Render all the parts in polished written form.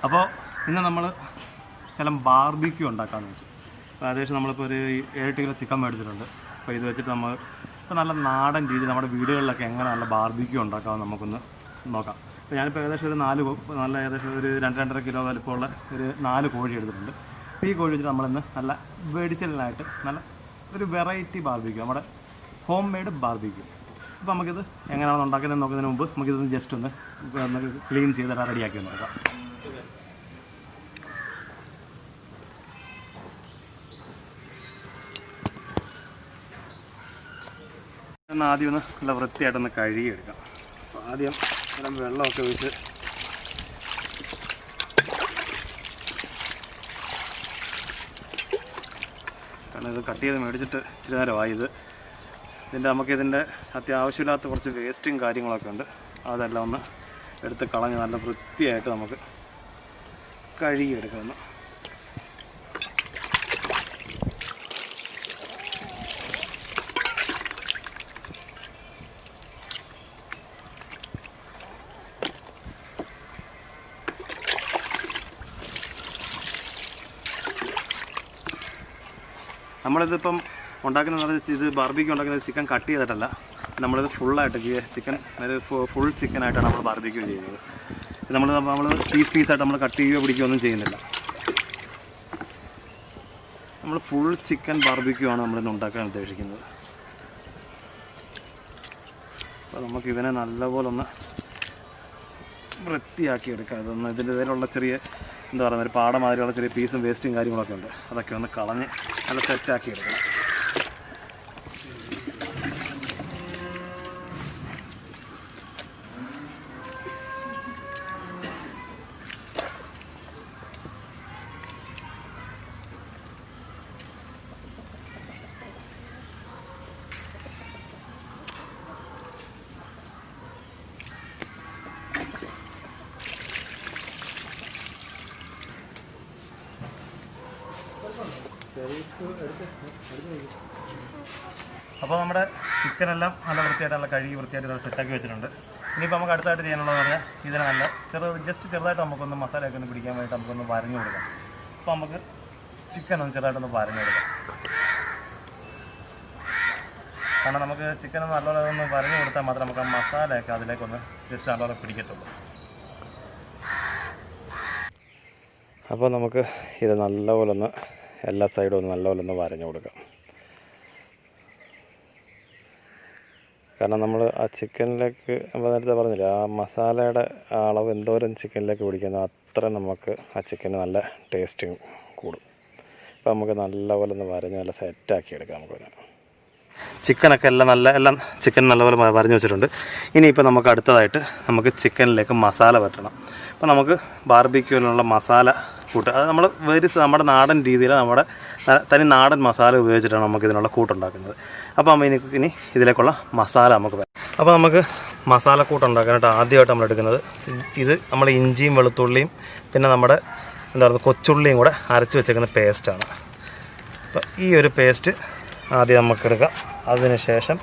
അപ്പോൾ ഇന്ന് നമ്മൾ ശകലം ബാർബിക്യൂ ഉണ്ടാക്കാമെന്ന് വെച്ചു. അപ്പോൾ ഏകദേശം നമ്മളിപ്പോൾ ഒരു 7 കിലോ ചിക്കൻ മേടിച്ചിട്ടുണ്ട്. അപ്പോൾ ഇത് വെച്ചിട്ട് നമ്മൾ ഇപ്പോൾ നല്ല നാടൻ രീതി നമ്മുടെ വീടുകളിലൊക്കെ എങ്ങനെ നല്ല ബാർബിക്യൂ ഉണ്ടാക്കാമെന്ന് നമുക്കൊന്ന് നോക്കാം. അപ്പോൾ ഞാനിപ്പോൾ ഏകദേശം ഒരു 2-2.5 കിലോ വലിപ്പമുള്ള ഒരു 4 കോഴി എടുത്തിട്ടുണ്ട്. അപ്പോൾ ഈ കോഴി വെച്ചിട്ട് നമ്മളിന്ന് നല്ല വെടിച്ചലിനായിട്ട് നല്ല ഒരു വെറൈറ്റി ബാർബിക്യൂ, നമ്മുടെ ഹോം മെയ്ഡ് ബാർബിക്യൂ. അപ്പോൾ നമുക്കിത് എങ്ങനെയാണ് ഉണ്ടാക്കുന്നതെന്ന് നോക്കുന്നതിന് മുമ്പ് നമുക്കിതൊന്ന് ജസ്റ്റ് ഒന്ന് ക്ലീൻ ചെയ്ത് റെഡിയാക്കി നോക്കാം. ആദ്യം ഒന്ന് നല്ല വൃത്തിയായിട്ടൊന്ന് കഴുകിയെടുക്കാം. അപ്പോൾ ആദ്യം വെള്ളമൊക്കെ ഒഴിച്ച് കാരണം ഇത് കട്ട് ചെയ്ത് മേടിച്ചിട്ട് ഇച്ചിരി നേരമായി. നമുക്കിതിൻ്റെ അത്യാവശ്യമില്ലാത്ത കുറച്ച് വേസ്റ്റും കാര്യങ്ങളൊക്കെ ഉണ്ട്. അതെല്ലാം ഒന്ന് എടുത്ത് കളഞ്ഞ് നല്ല വൃത്തിയായിട്ട് നമുക്ക് കഴുകിയെടുക്കണം. നമ്മളിതിപ്പം ഇത് ബാർബിക്യൂ ഉണ്ടാക്കുന്നത് ചിക്കൻ കട്ട് ചെയ്തിട്ടല്ല, നമ്മളിത് ഫുള്ളായിട്ട് ചിക്കൻ ഫുൾ ചിക്കനായിട്ടാണ് നമ്മൾ ബാർബിക്യൂ ചെയ്യുന്നത്. നമ്മൾ പീസായിട്ട് നമ്മൾ കട്ട് ചെയ്യുകയോ പിടിക്കുകയോ ഒന്നും ചെയ്യുന്നില്ല. നമ്മൾ ഫുൾ ചിക്കൻ ബാർബിക്യൂ ആണ് നമ്മളിന്ന് ഉണ്ടാക്കാൻ ഉദ്ദേശിക്കുന്നത്. അപ്പോൾ നമുക്കിതിനെ നല്ലപോലെ ഒന്ന് വൃത്തിയാക്കി എടുക്കാം. ഇതൊന്ന് ഇതിൻ്റെ ഇതിലുള്ള ചെറിയ എന്താ പറയുക, ഒരു പാടമാതിരിയുള്ള ചെറിയ പീസും വേസ്റ്റും കാര്യങ്ങളൊക്കെ ഉണ്ട്. അതൊക്കെ ഒന്ന് കളഞ്ഞ് നല്ല സെറ്റാക്കി എടുക്കണം. അപ്പോൾ നമ്മുടെ ചിക്കനെല്ലാം നല്ല വൃത്തിയായിട്ട് നല്ല കഴുകി വൃത്തിയായിട്ട് നല്ല സെറ്റാക്കി വെച്ചിട്ടുണ്ട്. ഇനിയിപ്പോൾ നമുക്ക് അടുത്തായിട്ട് ചെയ്യാനുള്ളതെന്ന് പറഞ്ഞാൽ ഇതിനെ നല്ല ചെറുതായിട്ട് നമുക്കൊന്ന് മസാലയൊക്കെ ഒന്ന് പിടിക്കാൻ വേണ്ടിയിട്ട് നമുക്കൊന്ന് വരഞ്ഞു കൊടുക്കാം. അപ്പോൾ നമുക്ക് ചിക്കൻ ഒന്ന് ചെറുതായിട്ടൊന്ന് വരഞ്ഞു കൊടുക്കാം. കാരണം നമുക്ക് ചിക്കൻ നല്ലപോലെ ഒന്ന് വരഞ്ഞു കൊടുത്താൽ മാത്രമേ നമുക്ക് ആ മസാലയൊക്കെ അതിലേക്കൊന്ന് ജസ്റ്റ് നല്ലപോലെ പിടിക്കത്തുള്ളൂ. അപ്പോൾ നമുക്ക് ഇത് നല്ലപോലെ ഒന്ന് എല്ലാ സൈഡും ഒന്ന് നല്ലപോലെ ഒന്ന് വരഞ്ഞു കൊടുക്കാം. കാരണം നമ്മൾ ആ ചിക്കനിലേക്ക് നേരത്തെ പറഞ്ഞില്ല, ആ മസാലയുടെ അളവ് എന്തോരം ചിക്കനിലേക്ക് പിടിക്കുന്നോ അത്ര നമുക്ക് ആ ചിക്കന് നല്ല ടേസ്റ്റും കൂടും. അപ്പോൾ നമുക്ക് നല്ലപോലെ ഒന്ന് വരഞ്ഞ് നല്ല സെറ്റാക്കി എടുക്കാം. നമുക്ക് ചിക്കനൊക്കെ എല്ലാം ചിക്കൻ നല്ലപോലെ വരഞ്ഞു വെച്ചിട്ടുണ്ട്. ഇനിയിപ്പോൾ നമുക്ക് അടുത്തതായിട്ട് നമുക്ക് ചിക്കനിലേക്ക് മസാല പറ്റണം. അപ്പോൾ നമുക്ക് ബാർബിക്യൂവിനുള്ള മസാല കൂട്ട് അത് നമ്മുടെ നാടൻ രീതിയിൽ നമ്മുടെ തനി നാടൻ മസാല ഉപയോഗിച്ചിട്ടാണ് നമുക്ക് ഇതിനുള്ള കൂട്ടുണ്ടാക്കുന്നത്. അപ്പോൾ ഇനി ഇതിലേക്കുള്ള മസാല നമുക്ക് വേണം. അപ്പോൾ നമുക്ക് മസാല കൂട്ടുണ്ടാക്കാനായിട്ട് ആദ്യമായിട്ട് നമ്മൾ എടുക്കുന്നത് ഇത് നമ്മൾ ഇഞ്ചിയും വെളുത്തുള്ളിയും പിന്നെ നമ്മുടെ കൊച്ചുള്ളിയും കൂടെ അരച്ച് വെച്ചേക്കുന്ന പേസ്റ്റാണ്. അപ്പോൾ ഈ ഒരു പേസ്റ്റ് ആദ്യം നമുക്കെടുക്കാം. അതിന് ശേഷം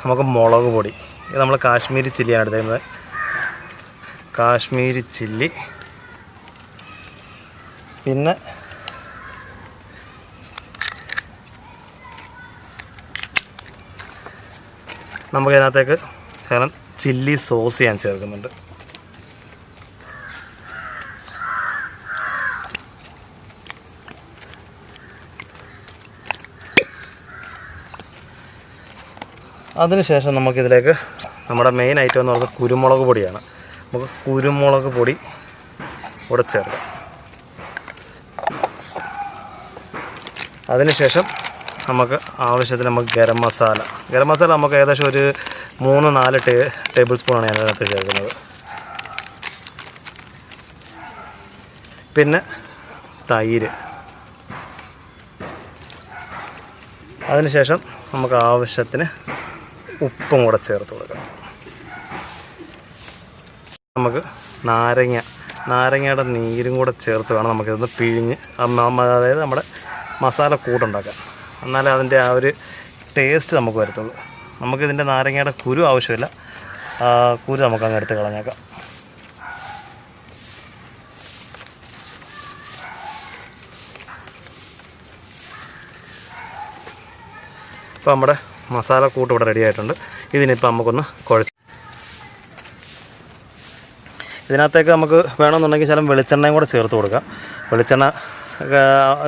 നമുക്ക് മുളക് പൊടി, ഇത് നമ്മൾ കാശ്മീരി ചില്ലിയാണ് എടുത്തേക്കുന്നത്. കാശ്മീരി ചില്ലി, പിന്നെ നമുക്കിതിനകത്തേക്ക് ശകലം ചില്ലി സോസ് ഞാൻ ചേർക്കുന്നുണ്ട്. അതിനുശേഷം നമുക്കിതിലേക്ക് നമ്മുടെ മെയിൻ ഐറ്റം എന്ന് പറയുന്നത് കുരുമുളക് പൊടിയാണ്. നമുക്ക് കുരുമുളക് പൊടി കൂടെ ചേർക്കാം. അതിനുശേഷം നമുക്ക് ആവശ്യത്തിന് നമുക്ക് ഗരം മസാല നമുക്ക് ഏകദേശം ഒരു 3-4 ടേബിൾ സ്പൂണാണ് ഞാൻ അതിനകത്ത് ചേർക്കുന്നത്. പിന്നെ തൈര്. അതിനുശേഷം നമുക്ക് ആവശ്യത്തിന് ഉപ്പും കൂടെ ചേർത്ത് കൊടുക്കാം. നമുക്ക് നാരങ്ങയുടെ നീരും കൂടെ ചേർത്ത് വേണം നമുക്കിതൊന്ന് പിഴിഞ്ഞ്, അതായത് നമ്മുടെ മസാല കൂട്ടുണ്ടാക്കാൻ. എന്നാലേ അതിൻ്റെ ആ ഒരു ടേസ്റ്റ് നമുക്ക് വരത്തുള്ളൂ. നമുക്കിതിൻ്റെ നാരങ്ങയുടെ കുരു ആവശ്യമില്ല, കുരു നമുക്കങ്ങ് എടുത്ത് കളഞ്ഞേക്കാം. ഇപ്പോൾ നമ്മുടെ മസാല കൂട്ട് ഇവിടെ റെഡി ആയിട്ടുണ്ട്. ഇതിനിപ്പോൾ നമുക്കൊന്ന് കുഴച്ച് ഇതിനകത്തേക്ക് നമുക്ക് വേണമെന്നുണ്ടെങ്കിൽ ചില വെളിച്ചെണ്ണയും കൂടെ ചേർത്ത് കൊടുക്കാം. വെളിച്ചെണ്ണ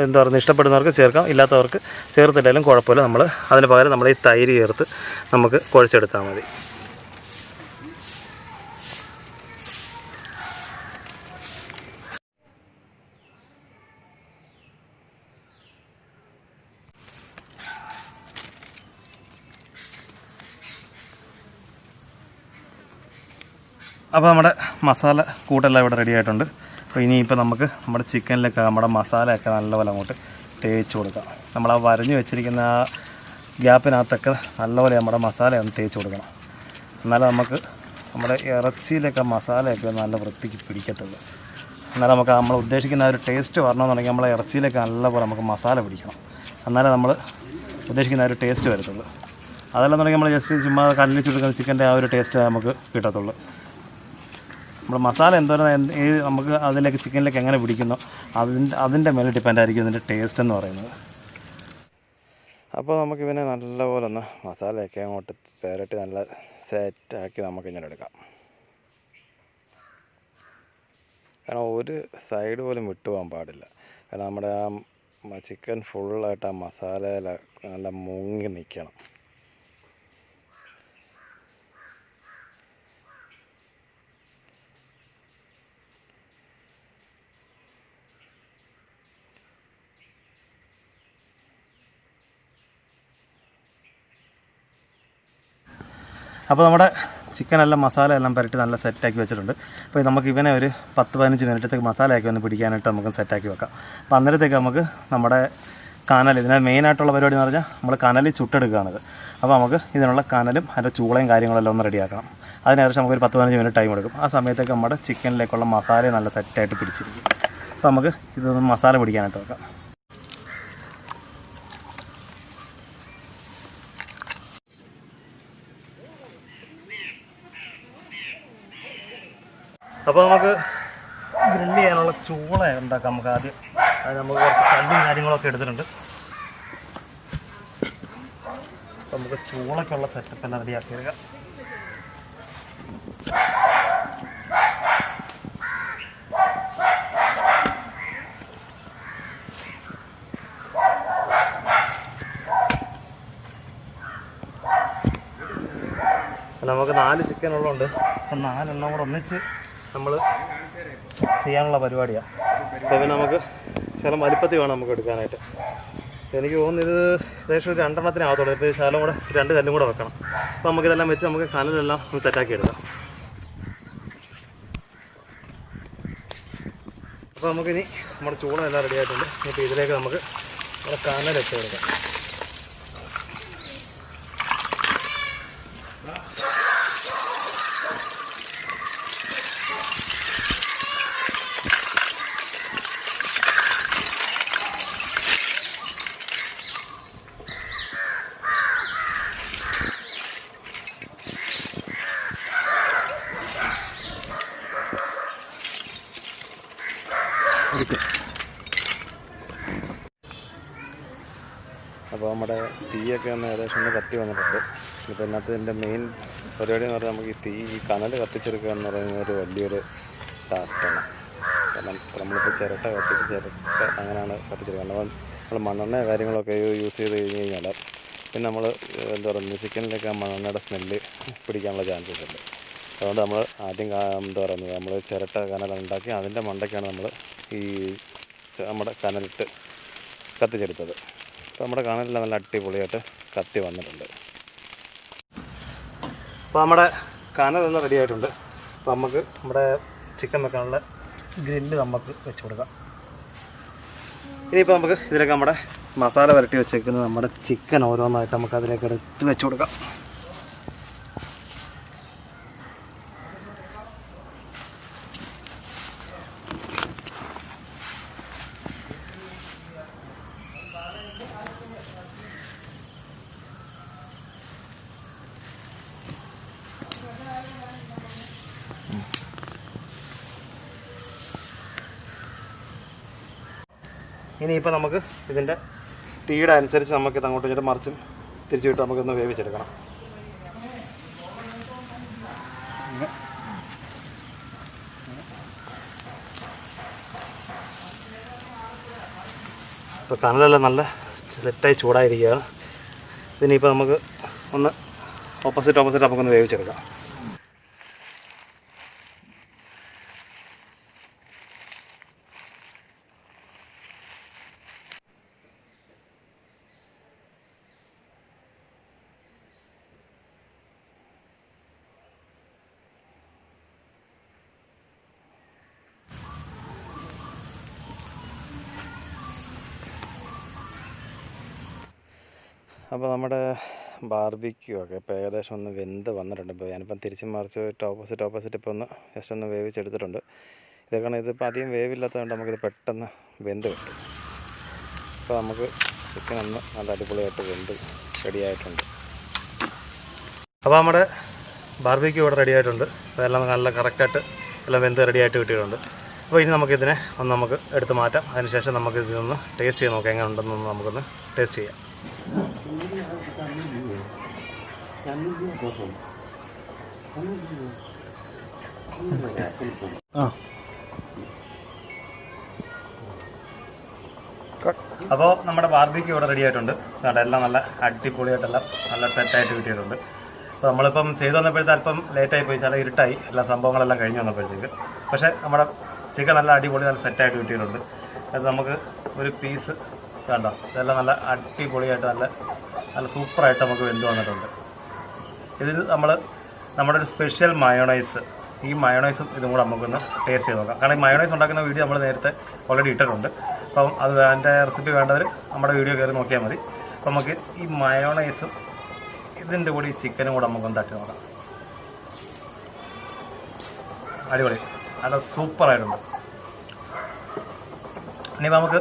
എന്താ പറയുക ഇഷ്ടപ്പെടുന്നവർക്ക് ചേർക്കാം, ഇല്ലാത്തവർക്ക് ചേർത്തിട്ടാലും കുഴപ്പമില്ല. നമ്മൾ അതിന് പകരം നമ്മൾ ഈ തൈര് ചേർത്ത് നമുക്ക് കുഴച്ചെടുത്താൽ മതി. അപ്പോൾ നമ്മുടെ മസാല കൂട്ടെല്ലാം ഇവിടെ റെഡി ആയിട്ടുണ്ട്. അപ്പോൾ ഇനിയിപ്പോൾ നമുക്ക് നമ്മുടെ ചിക്കനിലൊക്കെ നമ്മുടെ മസാലയൊക്കെ നല്ലപോലെ അങ്ങോട്ട് തേച്ച് കൊടുക്കാം. നമ്മൾ ആ വരഞ്ഞ് വെച്ചിരിക്കുന്ന ആ ഗ്യാപ്പിനകത്തൊക്കെ നല്ലപോലെ നമ്മുടെ മസാല ഒന്ന് തേച്ച് കൊടുക്കണം. എന്നാലും നമുക്ക് നമ്മുടെ ഇറച്ചിയിലൊക്കെ മസാലയൊക്കെ നല്ല വൃത്തിക്ക് പിടിക്കത്തുള്ളൂ. എന്നാലും നമുക്ക് നമ്മൾ ഉദ്ദേശിക്കുന്ന ആ ഒരു ടേസ്റ്റ് വരണമെന്നുണ്ടെങ്കിൽ നമ്മളെ ഇറച്ചിയിലൊക്കെ നല്ലപോലെ നമുക്ക് മസാല പിടിക്കണം. എന്നാലേ നമ്മൾ ഉദ്ദേശിക്കുന്ന ആ ഒരു ടേസ്റ്റ് വരത്തുള്ളൂ. അതല്ലെന്നുണ്ടെങ്കിൽ നമ്മൾ ജസ്റ്റ് ചുമ്മാ കല്ലിൽ ചുടുക്കുന്ന ചിക്കൻ്റെ ആ ഒരു ടേസ്റ്റ് നമുക്ക് കിട്ടത്തുള്ളൂ. നമ്മൾ മസാല എന്തോരം നമുക്ക് അതിലേക്ക് ചിക്കനിലേക്ക് എങ്ങനെ പിടിക്കുന്നോ അതിൻ്റെ മേലെ ഡിപ്പെൻഡ് ആയിരിക്കും ഇതിൻ്റെ ടേസ്റ്റ് എന്ന് പറയുന്നത്. അപ്പോൾ നമുക്കിതിനെ നല്ലപോലെ ഒന്ന് മസാലയൊക്കെ അങ്ങോട്ട് പെരട്ടി നല്ല സെറ്റാക്കി നമുക്കിങ്ങനെ എടുക്കാം. കാരണം ഒരു സൈഡ് പോലും വിട്ടുപോകാൻ പാടില്ല. കാരണം നമ്മുടെ ആ ചിക്കൻ ഫുള്ളായിട്ട് ആ മസാലയിൽ നല്ല മുങ്ങി നിൽക്കണം. അപ്പോൾ നമ്മുടെ ചിക്കനെല്ലാം മസാല എല്ലാം പുരട്ടി നല്ല സെറ്റാക്കി വെച്ചിട്ടുണ്ട്. അപ്പോൾ നമുക്ക് ഇവനെ ഒരു 10-15 മിനിറ്റത്തേക്ക് മസാലയൊക്കെ ഒന്ന് പിടിക്കാനായിട്ട് നമുക്ക് സെറ്റാക്കി വെക്കാം. അപ്പോൾ അന്നേരത്തേക്ക് നമുക്ക് നമ്മുടെ കനൽ, ഇതിനെ മെയിനായിട്ടുള്ള പരിപാടി എന്ന് പറഞ്ഞാൽ നമ്മൾ കനലിൽ ചുട്ടെടുക്കുകയാണത്. അപ്പോൾ നമുക്ക് ഇതിനുള്ള കനലും അതിൻ്റെ ചൂളയും കാര്യങ്ങളെല്ലാം ഒന്ന് റെഡിയാക്കണം. അതിനേശം നമുക്കൊരു 10-15 മിനിറ്റ് ടൈം എടുക്കും. ആ സമയത്തേക്ക് നമ്മുടെ ചിക്കനിലേക്കുള്ള മസാല നല്ല സെറ്റായിട്ട് പിടിച്ചിരിക്കും. അപ്പോൾ നമുക്ക് ഇതൊന്ന് മസാല പിടിക്കാനായിട്ട് വെക്കാം. അപ്പോൾ നമുക്ക് ഗ്രില്ല് ചെയ്യാനുള്ള ചൂള ഉണ്ടാക്കാം. നമുക്ക് ആദ്യം അത് നമുക്ക് കുറച്ച് കല്ലും കാര്യങ്ങളൊക്കെ എടുത്തിട്ടുണ്ട്. അപ്പോൾ നമുക്ക് ചൂളയ്ക്കുള്ള സെറ്റപ്പ് എല്ലാം റെഡിയാക്കി എടുക്കാം. നമുക്ക് 4 ചിക്കൻ ഉള്ളതുകൊണ്ട് അപ്പം 4 എണ്ണം കൂടെ ഒന്നിച്ച് നമ്മൾ ചെയ്യാനുള്ള പരിപാടിയാണ്. അപ്പോൾ പിന്നെ നമുക്ക് ചില വലിപ്പത്തിൽ വേണം നമുക്ക് എടുക്കാനായിട്ട്. എനിക്ക് തോന്നുന്നു ഇത് ഏകദേശം ഒരു 2 എണ്ണത്തിനാകത്തുള്ളൂ. ഇപ്പോൾ ശകലം കൂടെ 2 കല്ലും കൂടെ വെക്കണം. അപ്പോൾ നമുക്കിതെല്ലാം വെച്ച് നമുക്ക് കനലെല്ലാം ഒന്ന് സെറ്റാക്കി എടുക്കാം. അപ്പോൾ നമുക്കിനി നമ്മുടെ ചൂളെല്ലാം റെഡി ആയിട്ടുണ്ട്. ഇപ്പോൾ ഇതിലേക്ക് നമുക്ക് നമ്മുടെ കനലിട്ട് കൊടുക്കാം. അപ്പോൾ നമ്മുടെ തീയൊക്കെ ഒന്ന് ഏകദേശം ഒന്ന് കത്തി വന്നിട്ടുണ്ട്. ഇപ്പോൾ ഇതിനകത്ത് മെയിൻ പരിപാടി എന്ന് പറഞ്ഞാൽ നമുക്ക് ഈ കനൽ കത്തിച്ചെടുക്കുക എന്ന് പറയുന്നത് ഒരു വലിയൊരു ടാസ്ക്കാണ്. കാരണം നമ്മളിപ്പോൾ ചിരട്ട അങ്ങനെയാണ് കത്തിച്ചെടുക്കുന്നത്. അപ്പം നമ്മൾ മണ്ണെണ്ണ കാര്യങ്ങളൊക്കെ യൂസ് ചെയ്ത് കഴിഞ്ഞ് കഴിഞ്ഞാൽ പിന്നെ നമ്മൾ എന്താ പറയുന്നത് ചിക്കനിലേക്ക് ആ മണ്ണെണ്ണയുടെ സ്മെല്ല് പിടിക്കാനുള്ള ചാൻസസ് ഉണ്ട്. അതുകൊണ്ട് നമ്മൾ ആദ്യം എന്താ പറയുന്നത് നമ്മൾ ചിരട്ട കനലുണ്ടാക്കി അതിൻ്റെ മണ്ടയ്ക്കാണ് നമ്മൾ ഈ നമ്മുടെ കനലിട്ട് കത്തിച്ചെടുത്തത്. അപ്പോൾ നമ്മുടെ കനലെല്ലാം നല്ല അടിപൊളിയായിട്ട് കത്തി വന്നിട്ടുണ്ട്. അപ്പോൾ നമ്മുടെ കനലെല്ലാം റെഡി ആയിട്ടുണ്ട്. അപ്പോൾ നമുക്ക് നമ്മുടെ ചിക്കൻ വെക്കാനുള്ള ഗ്രില്ല് നമുക്ക് വെച്ച് കൊടുക്കാം. ഇനിയിപ്പോൾ നമുക്ക് ഇതിലേക്ക് നമ്മുടെ മസാല പുരട്ടി വെച്ചേക്കുന്നത് നമ്മുടെ ചിക്കൻ ഓരോന്നായിട്ട് നമുക്ക് അതിലേക്ക് എടുത്ത് വെച്ച് കൊടുക്കാം. ഇനിയിപ്പോൾ നമുക്ക് ഇതിൻ്റെ തീയുടെ അനുസരിച്ച് നമുക്കിത് അങ്ങോട്ടും ഇങ്ങോട്ട് മറിച്ചും തിരിച്ചിട്ട് നമുക്കൊന്ന് വേവിച്ചെടുക്കണം. ഇപ്പോൾ കനലെല്ലാം നല്ല സെറ്റായി ചൂടായിരിക്കുകയാണ്. ഇതിനിപ്പോൾ നമുക്ക് ഒന്ന് ഓപ്പോസിറ്റ് നമുക്കൊന്ന് വേവിച്ചെടുക്കാം. അപ്പോൾ നമ്മുടെ ബാർബിക്യൂ ഒക്കെ ഇപ്പോൾ ഏകദേശം ഒന്ന് വെന്ത് വന്നിട്ടുണ്ട്. ഇപ്പോൾ ഞാനിപ്പം തിരിച്ച് മറിച്ചിട്ട് ഓപ്പോസിറ്റ് ഇപ്പോൾ ഒന്ന് ജസ്റ്റ് ഒന്ന് വേവിച്ചെടുത്തിട്ടുണ്ട്. ഇതൊക്കെ ഇതിപ്പോൾ അധികം വേവില്ലാത്തതുകൊണ്ട് നമുക്കിത് പെട്ടെന്ന് വെന്ത് കിട്ടും. അപ്പോൾ നമുക്ക് ചിക്കൻ ഒന്ന് നല്ല അടിപൊളിയായിട്ട് വെന്ത് റെഡിയായിട്ടുണ്ട്. അപ്പോൾ നമ്മുടെ ബാർബിക്യൂ ഇവിടെ റെഡിയായിട്ടുണ്ട്. അതെല്ലാം നല്ല കറക്റ്റായിട്ട് എല്ലാം വെന്ത് റെഡിയായിട്ട് കിട്ടിയിട്ടുണ്ട്. അപ്പോൾ ഇനി നമുക്കിതിനെ ഒന്ന് നമുക്ക് എടുത്ത് മാറ്റാം. അതിനുശേഷം നമുക്ക് ഇതിനൊന്ന് ടേസ്റ്റ് ചെയ്ത് നോക്കാം, എങ്ങനെ ഉണ്ടെന്നൊന്ന് നമുക്കൊന്ന് ടേസ്റ്റ് ചെയ്യാം. അപ്പോൾ നമ്മുടെ ബാർബിക്യൂ ഇവിടെ റെഡി ആയിട്ടുണ്ട്. എല്ലാം നല്ല അടിപൊളിയായിട്ടെല്ലാം നല്ല സെറ്റായിട്ട് കിട്ടിയിട്ടുണ്ട്. അപ്പോൾ നമ്മളിപ്പം ചെയ്തു വന്നപ്പോഴത്തെ അല്പം ലേറ്റായി പോയി, ചില ഇരുട്ടായി, എല്ലാ സംഭവങ്ങളെല്ലാം കഴിഞ്ഞ് വന്നപ്പോഴത്തേക്ക്. പക്ഷേ നമ്മുടെ ചിക്കൻ നല്ല അടിപൊളി നല്ല സെറ്റായിട്ട് കിട്ടിയിട്ടുണ്ട്. അത് നമുക്ക് ഒരു പീസ് കണ്ടോ, ഇതെല്ലാം നല്ല അടിപൊളിയായിട്ട് നല്ല സൂപ്പറായിട്ട് നമുക്ക് വെന്ത് വന്നിട്ടുണ്ട്. ഇതിൽ നമ്മുടെ ഒരു സ്പെഷ്യൽ മയോണൈസ്, ഈ മയോണൈസും ഇതും കൂടെ നമുക്കൊന്ന് ടേസ്റ്റ് ചെയ്ത് നോക്കാം. കാരണം ഈ മയോണൈസ് ഉണ്ടാക്കുന്ന വീഡിയോ നമ്മൾ നേരത്തെ ഓൾറെഡി ഇട്ടിട്ടുണ്ട്. അപ്പം അതിൻ്റെ റെസിപ്പി വേണ്ടവർ നമ്മുടെ വീഡിയോ കയറി നോക്കിയാൽ മതി. അപ്പം നമുക്ക് ഈ മയോണൈസും ഇതിൻ്റെ കൂടി ഈ ചിക്കനും കൂടെ നമുക്കൊന്ന് തട്ടി നോക്കാം. അടിപൊളി, നല്ല സൂപ്പറായിട്ടുണ്ട്. ഇനി നമുക്ക്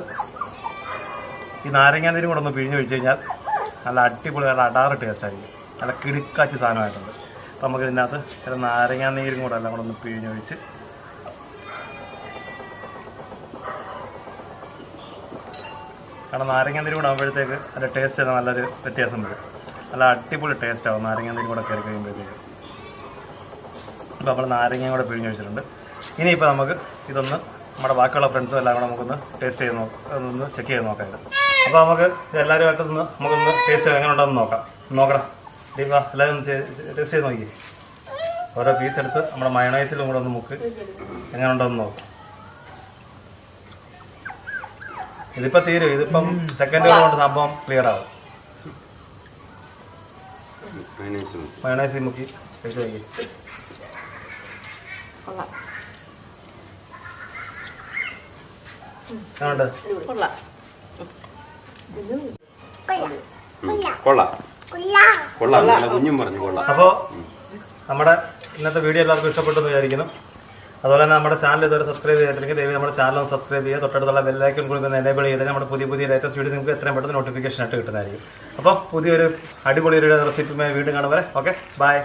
ഈ നാരങ്ങാനീരും കൂടെ ഒന്ന് പിഴിഞ്ഞ് ഒഴിച്ച് കഴിഞ്ഞാൽ നല്ല അടിപൊളി, നല്ല അടാറ് ടേസ്റ്റ് ആയിരിക്കും. നല്ല കിടുക്കാച്ചി സാധനമായിട്ടുണ്ട്. അപ്പോൾ നമുക്ക് ഇതിനകത്ത് ചില നാരങ്ങാനീരും കൂടെ എല്ലാം കൂടെ ഒന്ന് പിഴിഞ്ഞൊഴിച്ച് കാരണം നാരങ്ങാനീരും കൂടെ ആകുമ്പോഴത്തേക്ക് അതിൻ്റെ ടേസ്റ്റ് എല്ലാം നല്ലൊരു വ്യത്യാസം വരും. നല്ല അടിപൊളി ടേസ്റ്റ് ആവും നാരങ്ങാനീരും കൂടെ കയറി കഴിയുമ്പോഴത്തേക്ക്. അപ്പോൾ നമ്മൾ നാരങ്ങയും കൂടെ പിഴിഞ്ഞൊഴിച്ചിട്ടുണ്ട്. ഇനിയിപ്പോൾ നമുക്ക് ഇതൊന്ന് നമ്മുടെ ബാക്കിയുള്ള ഫ്രണ്ട്സും എല്ലാം കൂടെ നമുക്കൊന്ന് ടേസ്റ്റ് ചെയ്ത് ഒന്ന് ചെക്ക് ചെയ്ത് നോക്കാം. അപ്പോൾ നമുക്ക് എല്ലാവരുമായിട്ടൊന്ന് നമുക്കൊന്ന് ടേസ്റ്റ് ചെയ്ത് എങ്ങനെ ഉണ്ടെന്ന് നോക്കണം. ദീപ എല്ലാവരും ടേസ്റ്റ് ചെയ്ത് നോക്കി. ഓരോ പീസ് എടുത്ത് നമ്മുടെ മയോണൈസിലും കൂടെ ഒന്ന് മുക്ക് എങ്ങനെ ഉണ്ടെന്ന് നോക്കാം. ഇതിപ്പോൾ തീരും, ഇതിപ്പം സെക്കൻഡുകൾ കൊണ്ട് സംഭവം ക്ലിയർ ആവും. മയോണൈസിൽ മുക്കി ടേസ്റ്റ് നോക്കി. അപ്പോൾ നമ്മുടെ ഇന്നത്തെ വീഡിയോ എല്ലാവർക്കും ഇഷ്ടപ്പെട്ടെന്ന് വിചാരിക്കുന്നു. അതുപോലെ തന്നെ നമ്മുടെ ചാനൽ ഇതുവരെ സബ്സ്ക്രൈബ് ചെയ്തിട്ടുണ്ടെങ്കിൽ ദയവായി നമ്മുടെ ചാനൽ ഒന്ന് സബ്സ്ക്രൈബ് ചെയ്യുക. തൊട്ടടുത്തുള്ള ബെല്ലൈക്കൺ കൂടി ഒന്ന് എനേബിൾ ചെയ്ത് നമ്മുടെ പുതിയ ലേറ്റസ്റ്റ് വീഡിയോ നിങ്ങൾക്ക് എത്രയും പെട്ടെന്ന് നോട്ടിഫിക്കേഷൻ ആയിട്ട് കിട്ടുന്നതായിരിക്കും. അപ്പോൾ പുതിയൊരു അടിപൊളിയൊരു റെസിപ്പിയുമായി വീണ്ടും കാണും വരെ. Okay, by.